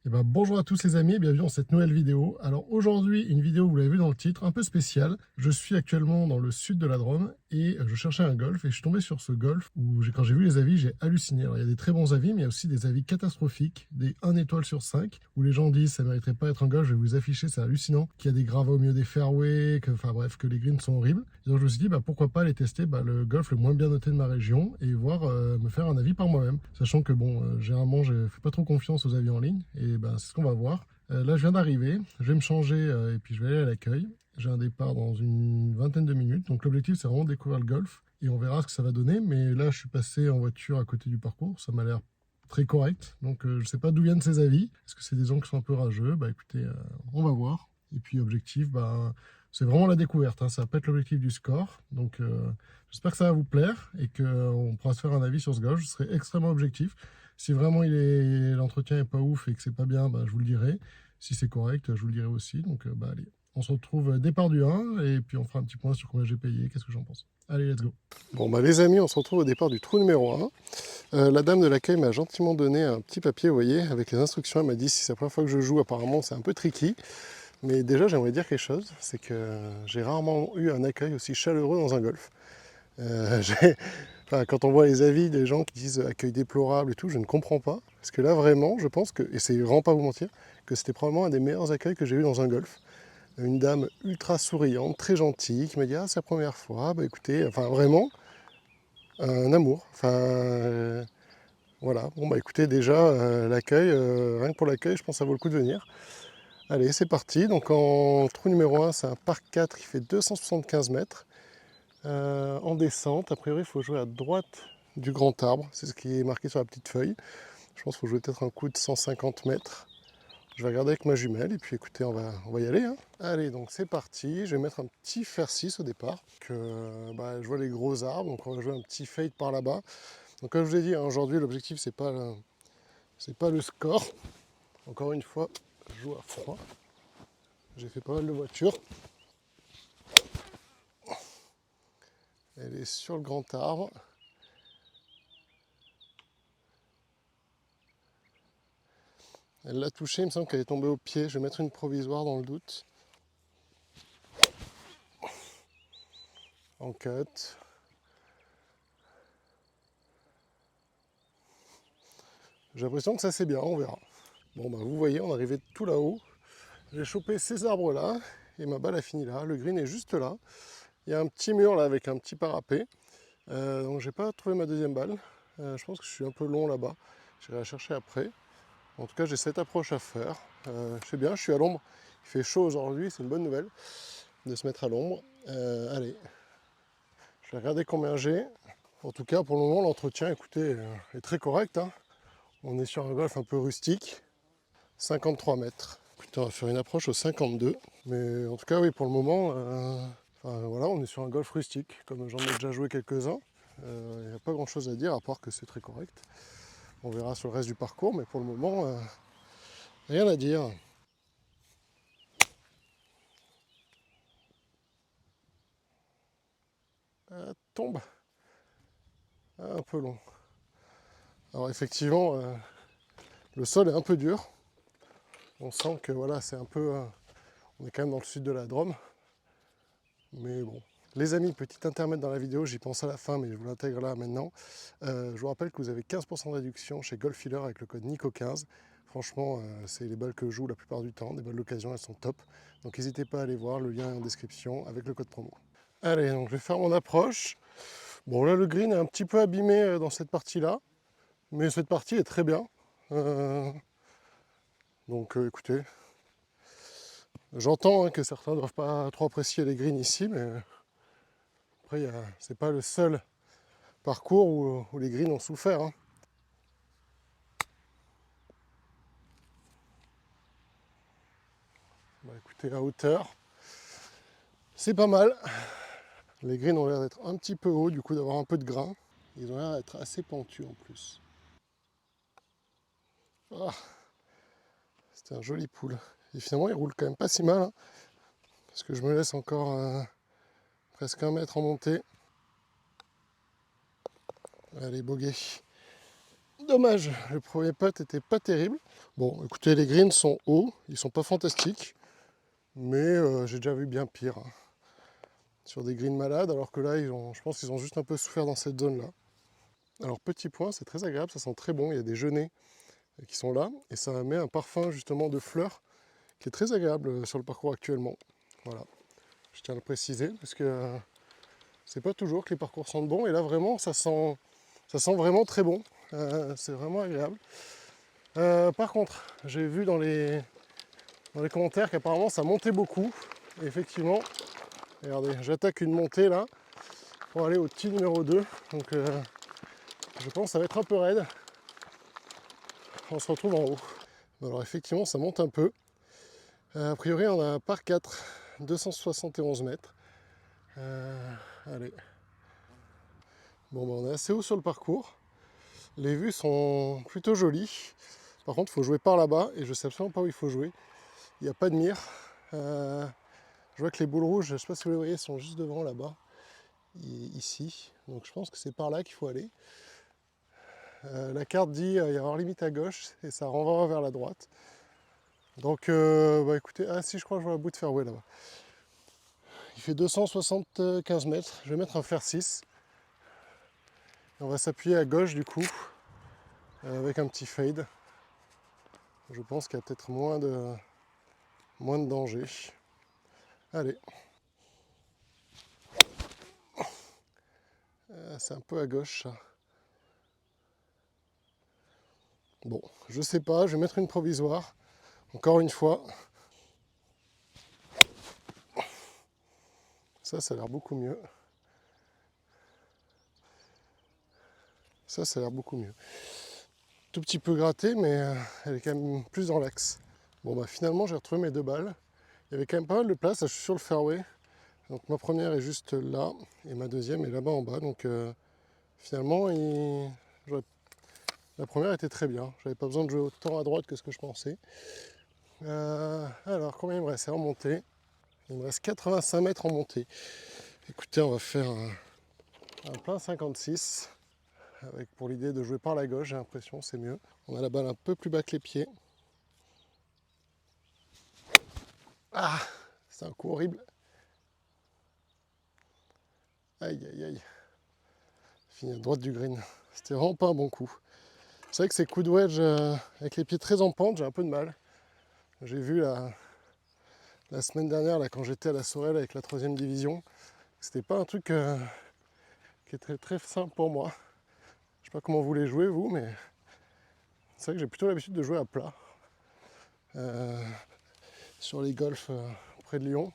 Eh ben, bonjour à tous les amis et bienvenue dans cette nouvelle vidéo. Alors aujourd'hui, une vidéo, vous l'avez vu dans le titre, un peu spéciale. Je suis actuellement dans le sud de la Drôme et je cherchais un golf et je suis tombé sur ce golf où quand j'ai vu les avis, j'ai halluciné. Alors il y a des très bons avis, mais il y a aussi des avis catastrophiques, des 1 étoile sur 5, où les gens disent ça mériterait pas être un golf, je vais vous afficher, c'est hallucinant, qu'il y a des gravats au milieu des fairways, enfin bref, que les greens sont horribles. Et donc je me suis dit, pourquoi pas aller tester le golf le moins bien noté de ma région et voir me faire un avis par moi-même. Sachant que généralement, je fais pas trop confiance aux avis en ligne et c'est ce qu'on va voir. Là, je viens d'arriver, je vais me changer et puis je vais aller à l'accueil. J'ai un départ dans une vingtaine de minutes, donc l'objectif c'est vraiment de découvrir le golf et on verra ce que ça va donner. Mais là, je suis passé en voiture à côté du parcours, ça m'a l'air très correct. Donc je sais pas d'où viennent ces avis. Est-ce que c'est des gens qui sont un peu rageux? Écoutez, on va voir. Et puis objectif, c'est vraiment la découverte, hein. Ça va pas être l'objectif du score. Donc j'espère que ça va vous plaire et qu'on pourra se faire un avis sur ce golf. Je serai extrêmement objectif. Si vraiment l'entretien est pas ouf et que c'est pas bien, je vous le dirai. Si c'est correct, je vous le dirai aussi. Donc allez, on se retrouve départ du 1 et puis on fera un petit point sur combien j'ai payé, qu'est-ce que j'en pense. Allez, let's go. Bon les amis, on se retrouve au départ du trou numéro 1. La dame de l'accueil m'a gentiment donné un petit papier, vous voyez, avec les instructions. Elle m'a dit si c'est la première fois que je joue, apparemment c'est un peu tricky. Mais déjà, j'aimerais dire quelque chose, c'est que j'ai rarement eu un accueil aussi chaleureux dans un golf. Quand on voit les avis des gens qui disent accueil déplorable et tout, je ne comprends pas. Parce que là, vraiment, je pense que, et c'est vraiment pas vous mentir, que c'était probablement un des meilleurs accueils que j'ai eu dans un golf. Une dame ultra souriante, très gentille, qui m'a dit ah, c'est la première fois. Écoutez, vraiment, un amour. Voilà. Écoutez, déjà, l'accueil, rien que pour l'accueil, je pense que ça vaut le coup de venir. Allez, c'est parti. Donc en trou numéro 1, c'est un par 4 qui fait 275 mètres. En descente, a priori, il faut jouer à droite du grand arbre. C'est ce qui est marqué sur la petite feuille. Je pense qu'il faut jouer peut-être un coup de 150 mètres. Je vais regarder avec ma jumelle et puis écoutez, on va y aller, hein. Allez, donc c'est parti. Je vais mettre un petit fer 6 au départ. Je vois les gros arbres, donc on va jouer un petit fade par là-bas. Donc comme je vous l'ai dit, hein, aujourd'hui, l'objectif, c'est pas le score. Encore une fois, je joue à froid. J'ai fait pas mal de voitures. Elle est sur le grand arbre. Elle l'a touchée, il me semble qu'elle est tombée au pied. Je vais mettre une provisoire dans le doute. En cut. J'ai l'impression que ça c'est bien, on verra. Vous voyez, on est arrivé tout là-haut. J'ai chopé ces arbres-là et ma balle a fini là. Le green est juste là. Il y a un petit mur là avec un petit parapet. Donc j'ai pas trouvé ma deuxième balle. Je pense que je suis un peu long là-bas. J'irai la chercher après. En tout cas, j'ai cette approche à faire. Je sais bien, je suis à l'ombre. Il fait chaud aujourd'hui, c'est une bonne nouvelle de se mettre à l'ombre. Allez, je vais regarder combien j'ai. En tout cas, pour le moment, l'entretien, écoutez, est très correct, hein. On est sur un golf un peu rustique, 53 mètres. Écoutez, on va faire une approche au 52. Mais en tout cas, oui, pour le moment, voilà, on est sur un golf rustique. Comme j'en ai déjà joué quelques-uns, il n'y a pas grand-chose à dire, à part que c'est très correct. On verra sur le reste du parcours, mais pour le moment, rien à dire. Tombe un peu long. Alors effectivement, le sol est un peu dur. On sent que voilà, c'est un peu... on est quand même dans le sud de la Drôme. Mais bon. Les amis, petit intermède dans la vidéo, j'y pense à la fin, mais je vous l'intègre là maintenant. Je vous rappelle que vous avez 15% de réduction chez Golf Healer avec le code NICO15. Franchement, c'est les balles que je joue la plupart du temps. Des balles d'occasion, elles sont top. Donc n'hésitez pas à aller voir, le lien est en description avec le code promo. Allez, donc je vais faire mon approche. Bon, là, le green est un petit peu abîmé dans cette partie-là. Mais cette partie est très bien. Écoutez, j'entends que certains ne doivent pas trop apprécier les greens ici, mais après, c'est pas le seul parcours où les greens ont souffert, hein. Écoutez, la hauteur, c'est pas mal. Les greens ont l'air d'être un petit peu hauts, du coup d'avoir un peu de grain. Ils ont l'air d'être assez pentus en plus. Ah, c'était un joli pool. Et finalement, il roule quand même pas si mal, hein, parce que je me laisse encore presque 1 mètre en montée. Allez, bogey. Dommage, le premier putt était pas terrible. Bon, écoutez, les greens sont hauts, ils sont pas fantastiques, mais j'ai déjà vu bien pire, hein, sur des greens malades, alors que là, je pense qu'ils ont juste un peu souffert dans cette zone-là. Alors, petit point, c'est très agréable, ça sent très bon, il y a des genêts qui sont là, et ça met un parfum justement de fleurs qui est très agréable sur le parcours actuellement. Voilà, je tiens à le préciser, parce que c'est pas toujours que les parcours sentent bon, et là vraiment, ça sent vraiment très bon, c'est vraiment agréable. Par contre, j'ai vu dans les commentaires qu'apparemment ça montait beaucoup. Et effectivement, regardez, j'attaque une montée là pour aller au tee numéro 2. Donc je pense que ça va être un peu raide. On se retrouve en haut. Alors effectivement, ça monte un peu. A priori, on a un par 4, 271 mètres. Allez. Bon, ben, on est assez haut sur le parcours. Les vues sont plutôt jolies. Par contre, il faut jouer par là-bas et je sais absolument pas où il faut jouer. Il n'y a pas de mire. Je vois que les boules rouges, je ne sais pas si vous les voyez, sont juste devant là-bas, ici. Donc je pense que c'est par là qu'il faut aller. La carte dit il y avoir limite à gauche et ça renvoie vers la droite. Donc bah écoutez, ah si je crois que je vois un bout de fairway là-bas. Il fait 275 mètres, je vais mettre un fer 6. Et on va s'appuyer à gauche du coup, avec un petit fade. Je pense qu'il y a peut-être moins de danger. Allez. C'est un peu à gauche ça. Bon, je sais pas, je vais mettre une provisoire. Encore une fois. Ça a l'air beaucoup mieux. Ça a l'air beaucoup mieux. Tout petit peu gratté, mais elle est quand même plus dans l'axe. Bon bah finalement j'ai retrouvé mes 2 balles. Il y avait quand même pas mal de place, là, je suis sur le fairway. Donc ma première est juste là, et ma deuxième est là-bas en bas. Donc finalement, la première était très bien. J'avais pas besoin de jouer autant à droite que ce que je pensais. Alors combien il me reste? C'est en montée. Il me reste 85 mètres en montée. Écoutez, on va faire un plein 56. Avec pour l'idée de jouer par la gauche, j'ai l'impression, c'est mieux. On a la balle un peu plus bas que les pieds. Ah, c'est un coup horrible. Aïe, aïe, aïe. Fini à droite du green. C'était vraiment pas un bon coup. C'est vrai que ces coups de wedge avec les pieds très en pente, j'ai un peu de mal. J'ai vu la semaine dernière, là, quand j'étais à la Sorel avec la 3ème division, c'était pas un truc qui est très, très simple pour moi. Je sais pas comment vous les jouez, vous, mais c'est vrai que j'ai plutôt l'habitude de jouer à plat. Sur les golfs près de Lyon,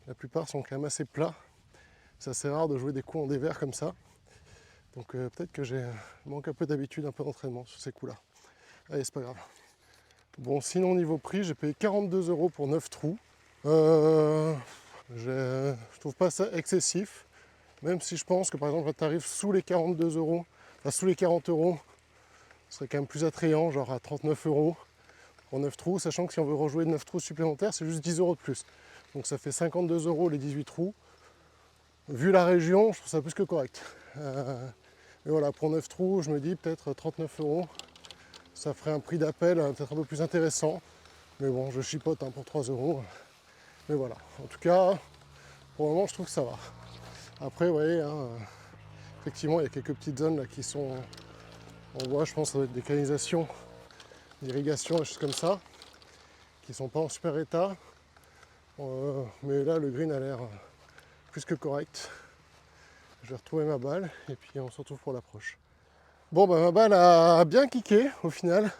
la plupart sont quand même assez plats. C'est assez rare de jouer des coups en dévers comme ça. Donc peut-être que j'ai manque un peu d'habitude, un peu d'entraînement sur ces coups-là. Allez, c'est pas grave. Bon, sinon niveau prix, j'ai payé 42 € pour 9 trous. Je trouve pas ça excessif, même si je pense que par exemple un tarif sous les 42 €, enfin sous les 40 €, serait quand même plus attrayant, genre à 39 € pour 9 trous, sachant que si on veut rejouer 9 trous supplémentaires, c'est juste 10 € de plus. Donc ça fait 52 € les 18 trous. Vu la région, je trouve ça plus que correct. Mais voilà, pour 9 trous, je me dis peut-être 39 €. Ça ferait un prix d'appel peut-être un peu plus intéressant. Mais bon, je chipote hein, pour 3 €. Mais voilà, en tout cas, pour le moment, je trouve que ça va. Après, vous voyez, hein, effectivement, il y a quelques petites zones là, qui sont en voie, je pense, ça doit être des canalisations, d'irrigation, des choses comme ça, qui sont pas en super état. Mais là, le green a l'air plus que correct. Je vais retrouver ma balle et puis on se retrouve pour l'approche. Bon, bah, ma balle a bien kické au final.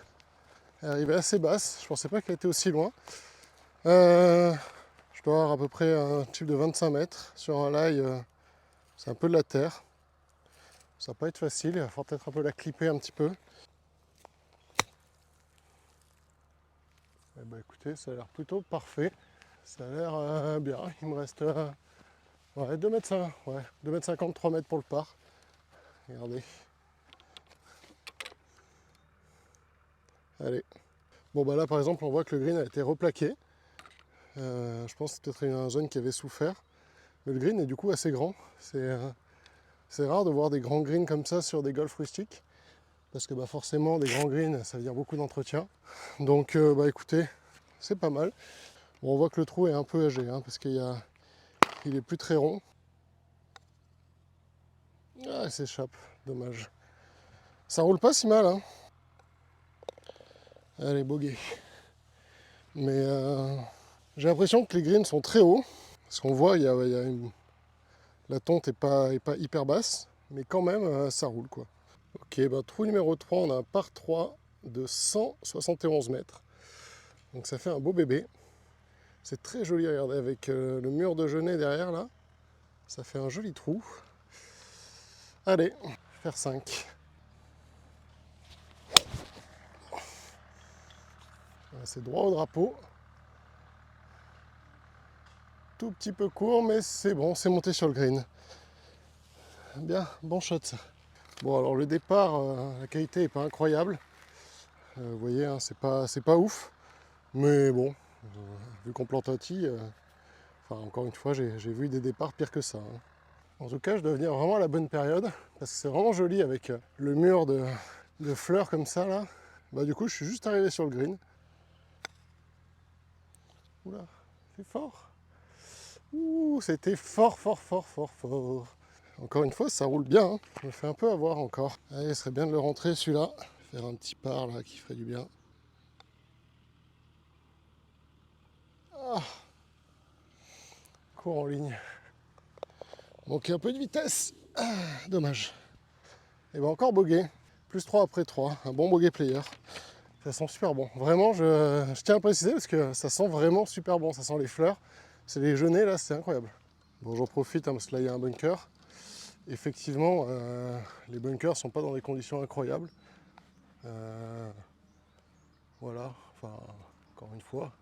Elle est arrivée assez basse, je pensais pas qu'elle était aussi loin. Je dois avoir à peu près un tube de 25 mètres sur un lie, c'est un peu de la terre. Ça va pas être facile, il va falloir peut-être un peu la clipper un petit peu. Eh ben, écoutez, ça a l'air plutôt parfait. Ça a l'air bien. Il me reste ouais, 2 mètres 5, ouais, 2 mètres 50, 3 mètres pour le par. Regardez. Allez. Bon bah là par exemple on voit que le green a été replaqué. Je pense que c'est peut-être une zone qui avait souffert. Mais le green est du coup assez grand. C'est rare de voir des grands greens comme ça sur des golfs rustiques. parce que forcément des grands greens ça veut dire beaucoup d'entretien. Donc écoutez, c'est pas mal. Bon, on voit que le trou est un peu âgé, parce qu'il est plus très rond. Ah, il s'échappe, dommage. Ça roule pas si mal, Allez, bogey. Mais j'ai l'impression que les greens sont très hauts, parce qu'on voit, la tonte est pas hyper basse, mais quand même, ça roule, quoi. Ok, trou numéro 3, on a un par 3 de 171 mètres. Donc ça fait un beau bébé. C'est très joli, regardez, avec le mur de genêt derrière, là. Ça fait un joli trou. Allez, faire 5. C'est droit au drapeau. Tout petit peu court, mais c'est bon, c'est monté sur le green. Bien, bon shot ça. Bon, alors le départ, la qualité n'est pas incroyable. Vous voyez, c'est pas ouf. Mais bon, vu qu'on plante un tee, encore une fois, j'ai vu des départs pires que ça. En tout cas, je dois venir vraiment à la bonne période, parce que c'est vraiment joli avec le mur de fleurs comme ça, là. Du coup, je suis juste arrivé sur le green. Oula, c'est fort. Ouh, c'était fort. Encore une fois, ça roule bien. Je me fais un peu avoir encore. Allez, il serait bien de le rentrer celui-là. Faire un petit par là qui ferait du bien. Ah, cours en ligne. Manquait un peu de vitesse. Ah, dommage. Et encore bogey. Plus 3 après 3. Un bon bogey player. Ça sent super bon. Vraiment, je tiens à préciser parce que ça sent vraiment super bon. Ça sent les fleurs. C'est les genêts là, c'est incroyable. Bon, j'en profite parce que là, il y a un bunker. Effectivement, les bunkers ne sont pas dans des conditions incroyables. Voilà, encore une fois.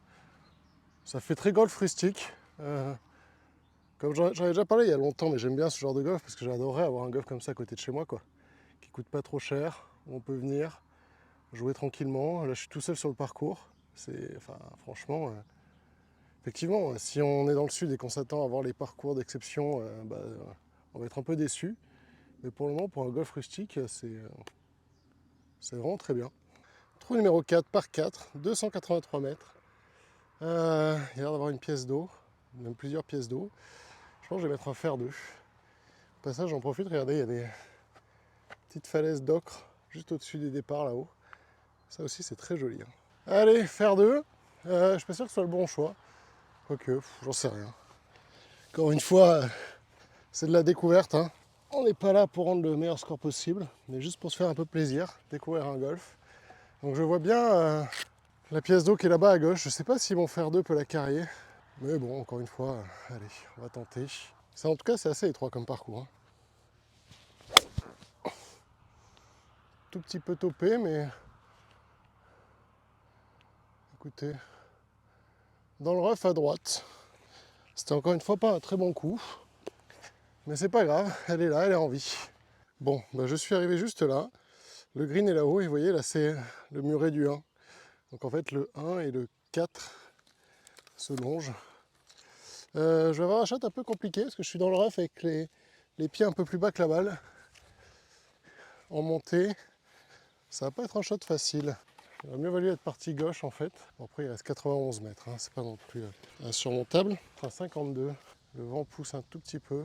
Ça fait très golf rustique. Comme j'en avais déjà parlé il y a longtemps, mais j'aime bien ce genre de golf parce que j'adorerais avoir un golf comme ça à côté de chez moi, quoi. Qui coûte pas trop cher, où on peut venir jouer tranquillement. Là, je suis tout seul sur le parcours. Franchement, effectivement, si on est dans le sud et qu'on s'attend à avoir les parcours d'exception, on va être un peu déçu. Mais pour le moment, pour un golf rustique, c'est vraiment très bien. Trou numéro 4 par 4, 283 mètres. Il y a l'air d'avoir une pièce d'eau, même plusieurs pièces d'eau. Je pense que je vais mettre un fer 2. Au passage, j'en profite, regardez, il y a des petites falaises d'ocre juste au-dessus des départs là-haut. Ça aussi, c'est très joli. Allez, fer 2. Je suis pas sûr que ce soit le bon choix. Quoique, j'en sais rien. Encore une fois, c'est de la découverte. On n'est pas là pour rendre le meilleur score possible, mais juste pour se faire un peu plaisir, découvrir un golf. Donc je vois bien la pièce d'eau qui est là-bas à gauche. Je ne sais pas si mon fer 2 peut la carrier. Mais bon, encore une fois, allez, on va tenter. Ça, en tout cas, c'est assez étroit comme parcours. Tout petit peu topé, mais écoutez, dans le rough à droite. C'était encore une fois pas un très bon coup. Mais c'est pas grave, elle est là, elle est en vie. Bon, je suis arrivé juste là. Le green est là-haut et vous voyez, là c'est le muret du 1. Donc en fait, le 1 et le 4 se longent. Je vais avoir un shot un peu compliqué parce que je suis dans le rough avec les pieds un peu plus bas que la balle. En montée, ça va pas être un shot facile. Il aurait mieux valu être parti gauche en fait. Bon, après il reste 91 mètres, c'est pas non plus insurmontable. Enfin 52, le vent pousse un tout petit peu.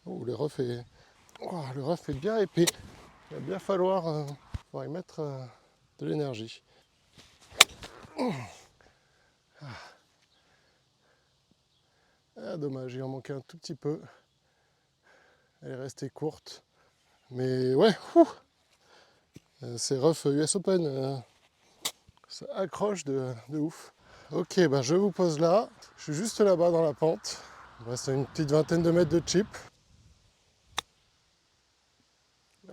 Oh, le rough est bien épais. Il va bien falloir y mettre de l'énergie. Ah, dommage, il en manquait un tout petit peu. Elle est restée courte. Mais ouais, c'est rough US Open. Ça accroche de ouf. Ok, je vous pose là. Je suis juste là-bas dans la pente. Il me reste une petite vingtaine de mètres de chip.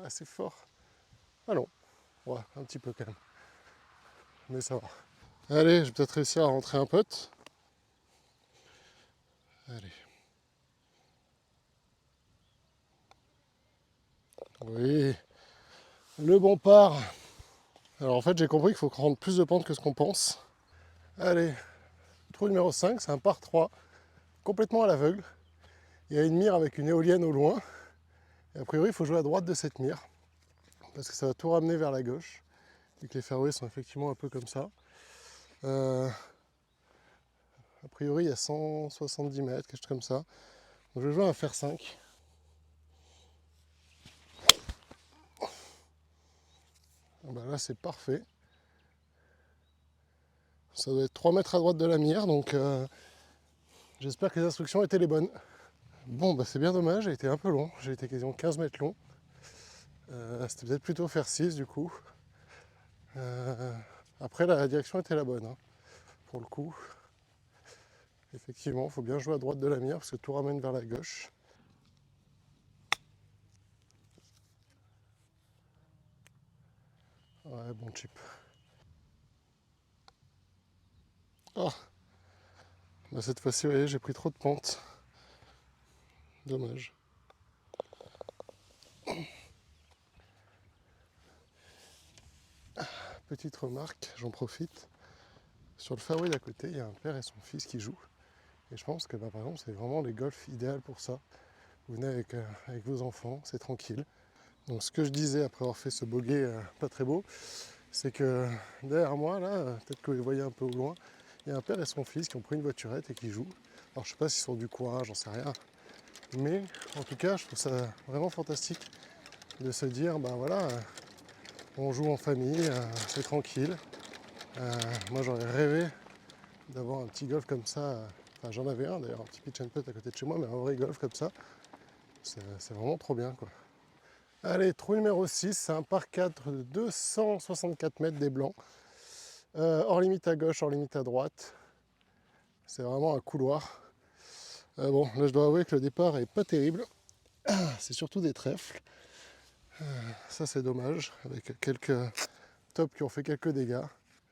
Ah, c'est fort. Ah non, ouais, un petit peu quand même. Mais ça va. Allez, je vais peut-être réussir à rentrer un putt. Allez. Oui, le bon part. Alors en fait, j'ai compris qu'il faut rendre plus de pente que ce qu'on pense. Allez, trou numéro 5, c'est un par 3, complètement à l'aveugle. Il y a une mire avec une éolienne au loin. Et a priori, il faut jouer à droite de cette mire. parce que ça va tout ramener vers la gauche, et que les fairways sont effectivement un peu comme ça. A priori, il y a 170 mètres, quelque chose comme ça. Donc je vais jouer un fer 5. Ben là, c'est parfait. Ça doit être 3 mètres à droite de la mire, donc j'espère que les instructions étaient les bonnes. Bon, bah c'est bien dommage, j'ai été un peu long, j'ai été quasiment 15 mètres long. C'était peut-être plutôt faire 6 du coup. Après, la direction était la bonne, hein, pour le coup. Effectivement, il faut bien jouer à droite de la mire parce que tout ramène vers la gauche. Ouais, bon chip. Ah, bah cette fois-ci, vous voyez, j'ai pris trop de pente. Dommage. Petite remarque, j'en profite. Sur le fairway d'à côté, il y a un père et son fils qui jouent. Et je pense que bah, par exemple, c'est vraiment les golfs idéal pour ça. Vous venez avec vos enfants, c'est tranquille. Donc ce que je disais après avoir fait ce bogey pas très beau, c'est que derrière moi, là, peut-être que vous les voyez un peu au loin, il y a un père et son fils qui ont pris une voiturette et qui jouent. Alors je sais pas s'ils sont du coin, j'en sais rien. Mais en tout cas, je trouve ça vraiment fantastique de se dire, bah voilà, on joue en famille, c'est tranquille. Moi j'aurais rêvé d'avoir un petit golf comme ça. Enfin j'en avais un d'ailleurs, un petit pitch and putt à côté de chez moi, mais un vrai golf comme ça, c'est vraiment trop bien quoi. Allez, trou numéro 6, c'est un par 4 de 264 mètres des Blancs. Hors limite à gauche, hors limite à droite. C'est vraiment un couloir. Bon, là je dois avouer que le départ est pas terrible. C'est surtout des trèfles. Ça c'est dommage, avec quelques tops qui ont fait quelques dégâts.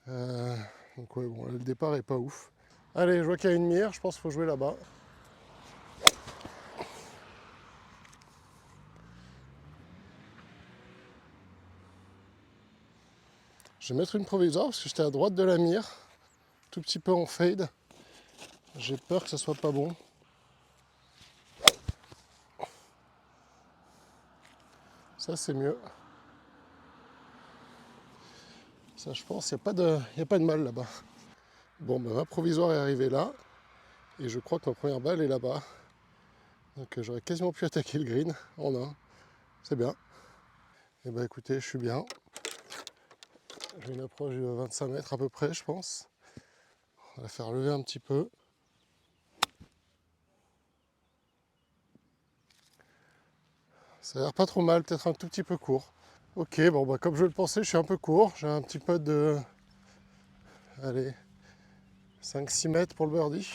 Donc ouais, bon, le départ est pas ouf. Allez, je vois qu'il y a une mire, je pense qu'il faut jouer là-bas. Je vais mettre une provisoire parce que j'étais à droite de la mire, tout petit peu en fade. J'ai peur que ça soit pas bon. Ça c'est mieux. Ça je pense, il n'y a pas de mal là-bas. Bon, ben, ma provisoire est arrivée là. Et je crois que ma première balle est là-bas. Donc j'aurais quasiment pu attaquer le green en un. C'est bien. Et ben écoutez, je suis bien. J'ai une approche de 25 mètres à peu près, je pense. On va la faire lever un petit peu. Ça a l'air pas trop mal, peut-être un tout petit peu court. Ok, bon bah comme je le pensais, je suis un peu court. J'ai un petit peu de... Allez, 5-6 mètres pour le birdie.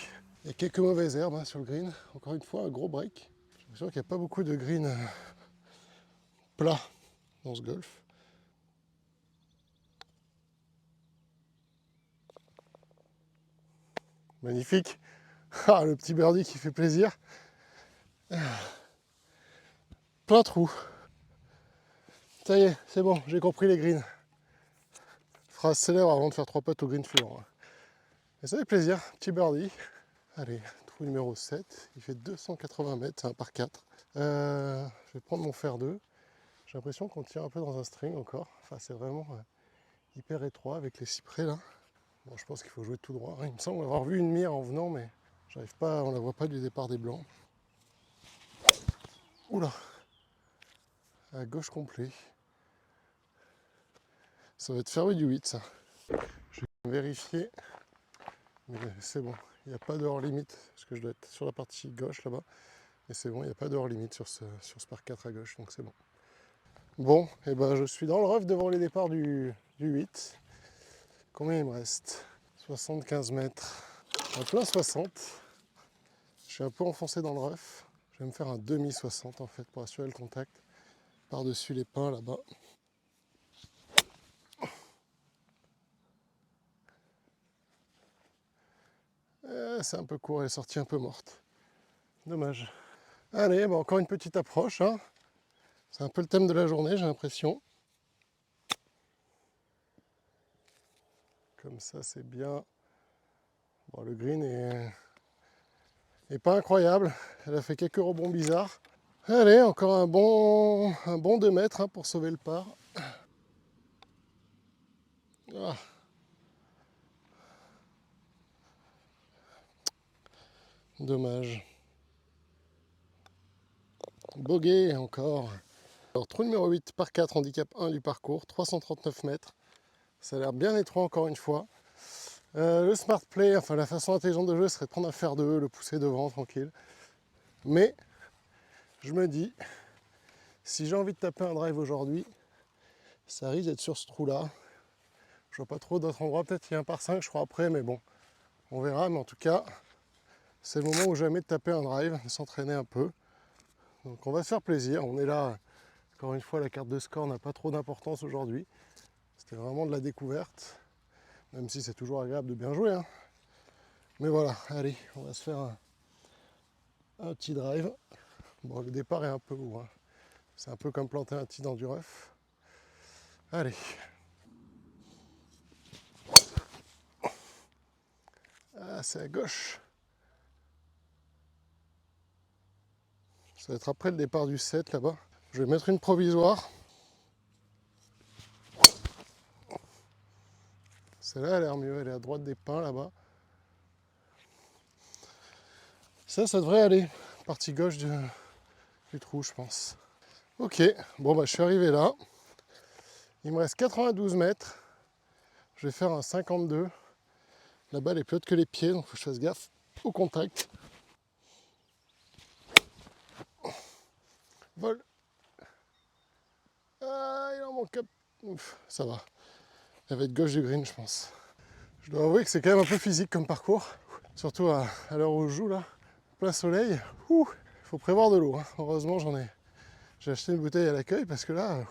Il y a quelques mauvaises herbes hein, sur le green. Encore une fois, un gros break. J'ai l'impression qu'il n'y a pas beaucoup de green plat dans ce golf. Magnifique. Ah, le petit birdie qui fait plaisir. Plein trou. Ça y est, c'est bon, j'ai compris les greens. Phrase célèbre avant de faire 3 putts au green suivant. Et ça fait plaisir, petit birdie. Allez, trou numéro 7, il fait 280 mètres, c'est un par 4. Je vais prendre mon fer 2. J'ai l'impression qu'on tire un peu dans un string encore. Enfin, c'est vraiment hyper étroit avec les cyprès là. Bon, je pense qu'il faut jouer tout droit. Il me semble avoir vu une mire en venant, mais j'arrive pas, on la voit pas du départ des blancs. Oula, à gauche complet. Ça va être fairway du 8 ça. Je vais vérifier. Mais c'est bon, il n'y a pas de hors limite, parce que je dois être sur la partie gauche là-bas. Et c'est bon, il n'y a pas de hors limite sur ce par 4 à gauche, donc c'est bon. Bon, et ben je suis dans le rough devant les départs du 8. Combien il me reste? 75 mètres. En plein 60. Je suis un peu enfoncé dans le rough. Je vais me faire un demi-60 en fait pour assurer le contact. Par-dessus les pins là-bas. C'est un peu court, elle est sortie un peu morte. Dommage. Allez, bah encore une petite approche. Hein. C'est un peu le thème de la journée, j'ai l'impression. Comme ça, c'est bien. Bon, le green est pas incroyable. Elle a fait quelques rebonds bizarres. Allez, encore un bon 2 mètres hein, pour sauver le par. Ah. Dommage. Bogey encore. Alors, trou numéro 8, par 4, handicap 1 du parcours, 339 mètres. Ça a l'air bien étroit encore une fois. Le smart play, enfin la façon intelligente de jouer serait de prendre un fer de E, le pousser devant tranquille. Mais je me dis, si j'ai envie de taper un drive aujourd'hui, ça risque d'être sur ce trou-là. Je vois pas trop d'autres endroits, peut-être qu'il y a un par 5 je crois après, mais bon, on verra. Mais en tout cas, c'est le moment où jamais de taper un drive, de s'entraîner un peu. Donc on va se faire plaisir, on est là. Encore une fois, la carte de score n'a pas trop d'importance aujourd'hui. C'était vraiment de la découverte, même si c'est toujours agréable de bien jouer, hein. Mais voilà, allez, on va se faire un petit drive. Bon, le départ est un peu haut, hein. C'est un peu comme planter un tee dans du rough. Allez. Ah, c'est à gauche. Ça va être après le départ du 7 là-bas. Je vais mettre une provisoire. Celle-là, elle a l'air mieux. Elle est à droite des pins là-bas. Ça devrait aller. Partie gauche du trou, je pense. Ok, bon, bah, je suis arrivé là. Il me reste 92 mètres. Je vais faire un 52. La balle est plus haute que les pieds, donc il faut que je fasse gaffe au contact. Vol. Ah, il en manque un. Ouf, ça va. Elle va être gauche du green, je pense. Je dois avouer que c'est quand même un peu physique comme parcours. Surtout à l'heure où je joue là. Plein soleil. Il faut prévoir de l'eau, hein. Heureusement, j'ai acheté une bouteille à l'accueil parce que là.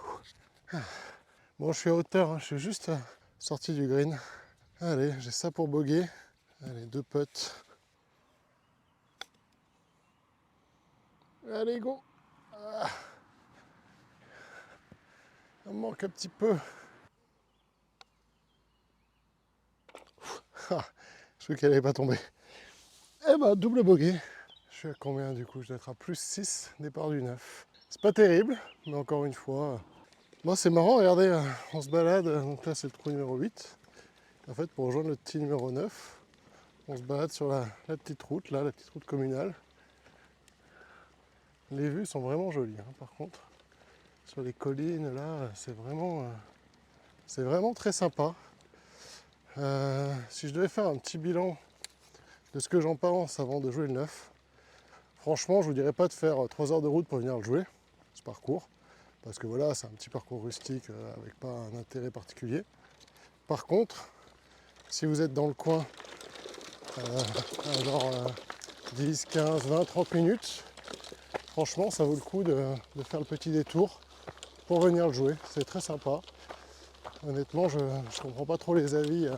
Bon, je suis à hauteur, hein. Je suis juste sorti du green. Allez, j'ai ça pour boguer. Allez, 2 putts. Allez, go. Ah, il me manque un petit peu. Ah, je crois qu'elle n'allait pas tomber. Eh ben, double bogey. Je suis à combien du coup? Je dois être à plus 6, départ du 9. C'est pas terrible, mais encore une fois. Moi, c'est marrant, regardez, on se balade. Donc là, c'est le trou numéro 8. En fait, pour rejoindre le petit numéro 9, on se balade sur la petite route, là, la petite route communale. Les vues sont vraiment jolies, hein, par contre. Sur les collines, là, c'est vraiment très sympa. Si je devais faire un petit bilan de ce que j'en pense avant de jouer le 9, franchement, je vous dirais pas de faire 3 heures de route pour venir le jouer, ce parcours. Parce que voilà, c'est un petit parcours rustique avec pas un intérêt particulier. Par contre, si vous êtes dans le coin, genre 10, 15, 20, 30 minutes, franchement, ça vaut le coup de faire le petit détour pour venir le jouer. C'est très sympa. Honnêtement, je ne comprends pas trop les avis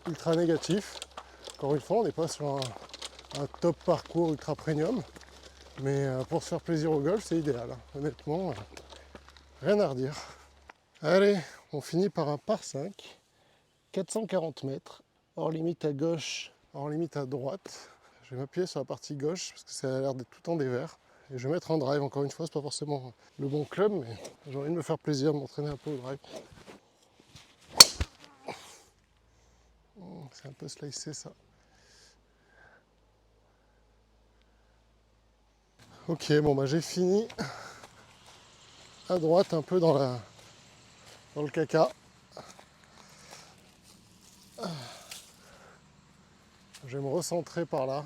ultra négatifs. Encore une fois, on n'est pas sur un top parcours ultra premium. Mais pour se faire plaisir au golf, c'est idéal, hein. Honnêtement, rien à redire. Allez, on finit par un par 5, 440 mètres, hors limite à gauche, hors limite à droite. Je vais m'appuyer sur la partie gauche parce que ça a l'air d'être tout en dévers. Et je vais mettre un drive, encore une fois, c'est pas forcément le bon club, mais j'ai envie de me faire plaisir, de m'entraîner un peu au drive. C'est un peu slicé ça. Ok, bon bah j'ai fini à droite, un peu dans le caca. Je vais me recentrer par là.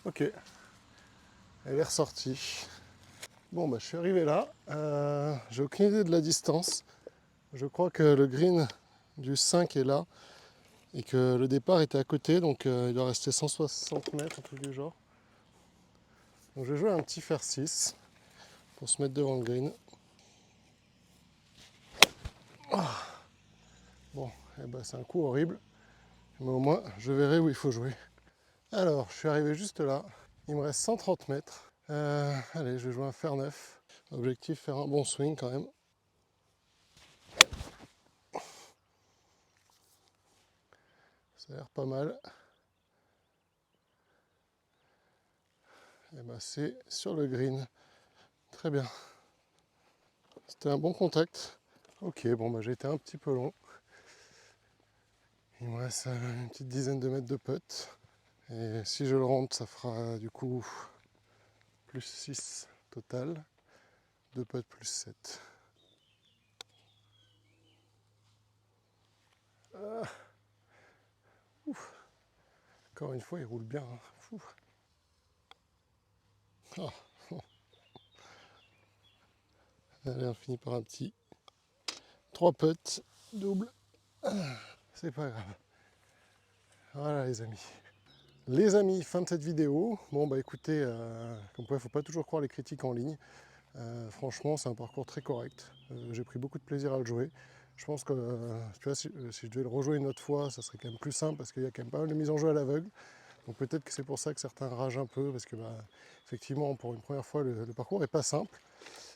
Ok, elle est ressortie. Bon, bah, je suis arrivé là. J'ai aucune idée de la distance. Je crois que le green du 5 est là et que le départ était à côté, donc il doit rester 160 mètres, un truc du genre. Donc je vais jouer un petit fer 6 pour se mettre devant le green. Ah. Bon, eh ben, c'est un coup horrible, mais au moins je verrai où il faut jouer. Alors, je suis arrivé juste là. Il me reste 130 mètres. Allez, je vais jouer un fer 9. Objectif, faire un bon swing quand même. Ça a l'air pas mal. Et ben c'est sur le green. Très bien. C'était un bon contact. Ok, bon bah j'ai été un petit peu long. Il me reste une petite dizaine de mètres de putt. Et si je le rentre, ça fera du coup plus 6 total. 2 putts plus 7. Ah, encore une fois, il roule bien. Hein. Ah, oh. Allez, on finit par un petit 3 putts double. C'est pas grave. Voilà les amis. Les amis, fin de cette vidéo. Bon bah écoutez, comme quoi il ne faut pas toujours croire les critiques en ligne. Franchement, c'est un parcours très correct. J'ai pris beaucoup de plaisir à le jouer. Je pense que tu vois, si je devais le rejouer une autre fois, ça serait quand même plus simple parce qu'il y a quand même pas mal de mise en jeu à l'aveugle. Donc peut-être que c'est pour ça que certains ragent un peu, parce que effectivement, pour une première fois, le parcours n'est pas simple,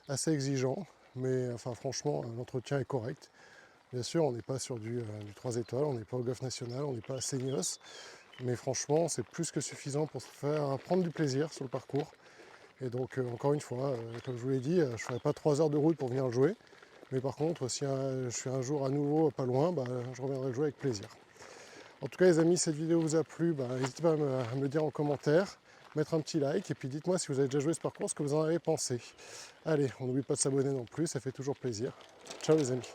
assez exigeant, mais enfin franchement, l'entretien est correct. Bien sûr, on n'est pas sur du 3 étoiles, on n'est pas au Golf National, on n'est pas à Seignos, mais franchement, c'est plus que suffisant pour se faire prendre du plaisir sur le parcours. Et donc, encore une fois, comme je vous l'ai dit, je ne ferai pas 3 heures de route pour venir le jouer, mais par contre, si je suis un jour à nouveau pas loin, je reviendrai le jouer avec plaisir. En tout cas les amis, cette vidéo vous a plu, n'hésitez pas à me le dire en commentaire, mettre un petit like et puis dites-moi si vous avez déjà joué ce parcours, ce que vous en avez pensé. Allez, on n'oublie pas de s'abonner non plus, ça fait toujours plaisir. Ciao les amis.